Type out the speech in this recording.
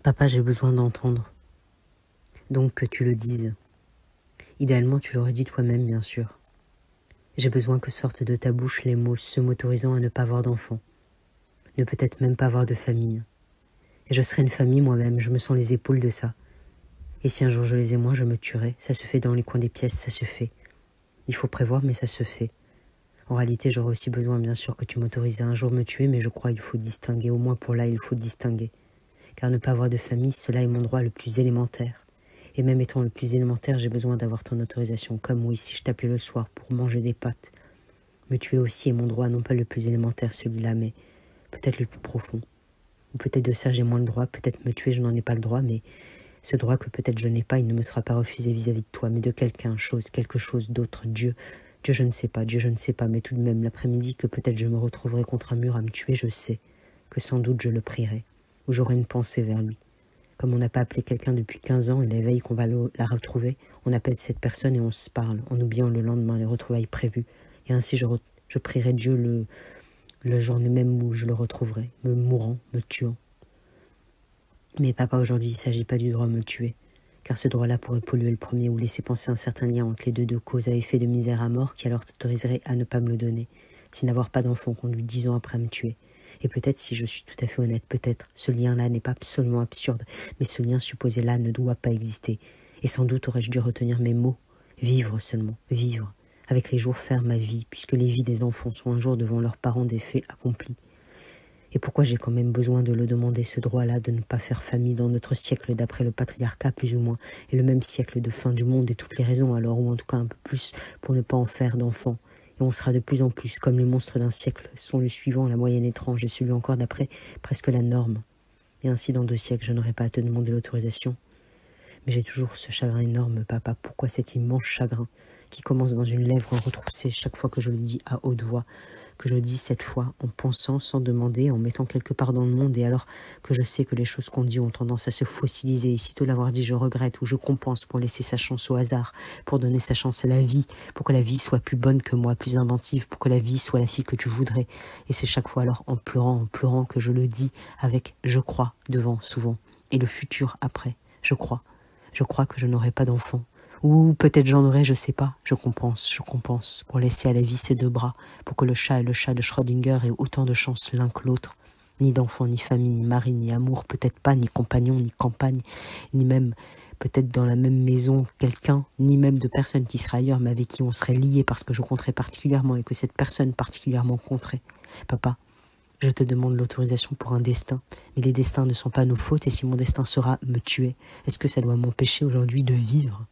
Papa, j'ai besoin d'entendre. Donc que tu le dises. Idéalement, tu l'aurais dit toi-même, bien sûr. J'ai besoin que sortent de ta bouche les mots se m'autorisant à ne pas avoir d'enfant, ne peut-être même pas avoir de famille. Et je serai une famille moi-même, je me sens les épaules de ça. Et si un jour je les ai moins, je me tuerai. Ça se fait dans les coins des pièces, ça se fait. Il faut prévoir, mais ça se fait. En réalité, j'aurais aussi besoin, bien sûr, que tu m'autorises à un jour me tuer, mais je crois qu'il faut distinguer, au moins pour là, il faut distinguer. Car ne pas avoir de famille, cela est mon droit le plus élémentaire. Et même étant le plus élémentaire, j'ai besoin d'avoir ton autorisation, comme oui, si je t'appelais le soir pour manger des pâtes. Me tuer aussi est mon droit, non pas le plus élémentaire, celui-là, mais peut-être le plus profond. Ou peut-être de ça, j'ai moins le droit, peut-être me tuer, je n'en ai pas le droit, mais ce droit que peut-être je n'ai pas, il ne me sera pas refusé vis-à-vis de toi, mais de quelqu'un, quelque chose d'autre, Dieu. Dieu, je ne sais pas, Dieu, je ne sais pas, mais tout de même, l'après-midi, que peut-être je me retrouverai contre un mur à me tuer, je sais que sans doute je le prierai, ou j'aurai une pensée vers lui. Comme on n'a pas appelé quelqu'un depuis 15 ans et la veille qu'on va la retrouver, on appelle cette personne et on se parle, en oubliant le lendemain les retrouvailles prévues. Et ainsi je prierai Dieu le jour même où je le retrouverai, me mourant, me tuant. Mais papa, aujourd'hui, il ne s'agit pas du droit de me tuer, car ce droit-là pourrait polluer le premier ou laisser penser un certain lien entre les deux causes à effet de misère à mort qui alors t'autoriserait à ne pas me le donner, si n'avoir pas d'enfant conduit 10 ans après à me tuer. Et peut-être, si je suis tout à fait honnête, peut-être, ce lien-là n'est pas absolument absurde, mais ce lien supposé-là ne doit pas exister. Et sans doute aurais-je dû retenir mes mots. Vivre seulement, vivre. Avec les jours faire ma vie, puisque les vies des enfants sont un jour devant leurs parents des faits accomplis. Et pourquoi j'ai quand même besoin de le demander, ce droit-là, de ne pas faire famille dans notre siècle d'après le patriarcat, plus ou moins, et le même siècle de fin du monde, et toutes les raisons alors, ou en tout cas un peu plus, pour ne pas en faire d'enfants. Et on sera de plus en plus, comme les monstres d'un siècle sont le suivant, la moyenne étrange, et celui encore d'après, presque la norme. Et ainsi, dans 2 siècles, je n'aurai pas à te demander l'autorisation. Mais j'ai toujours ce chagrin énorme, papa. Pourquoi cet immense chagrin, qui commence dans une lèvre retroussée chaque fois que je le dis à haute voix, que je dis cette fois en pensant, sans demander, en mettant quelque part dans le monde, et alors que je sais que les choses qu'on dit ont tendance à se fossiliser, et sitôt l'avoir dit je regrette ou je compense pour laisser sa chance au hasard, pour donner sa chance à la vie, pour que la vie soit plus bonne que moi, plus inventive, pour que la vie soit la fille que tu voudrais. Et c'est chaque fois alors en pleurant que je le dis avec je crois devant souvent, et le futur après, je crois que je n'aurai pas d'enfant. Ou peut-être j'en aurai, je sais pas. Je compense, pour laisser à la vie ses 2 bras, pour que le chat et le chat de Schrödinger aient autant de chance l'un que l'autre. Ni d'enfant, ni famille, ni mari, ni amour, peut-être pas, ni compagnon, ni campagne, ni même peut-être dans la même maison quelqu'un, ni même de personne qui serait ailleurs, mais avec qui on serait lié parce que je compterais particulièrement et que cette personne particulièrement compterait. Papa, je te demande l'autorisation pour un destin, mais les destins ne sont pas nos fautes, et si mon destin sera me tuer, est-ce que ça doit m'empêcher aujourd'hui de vivre ?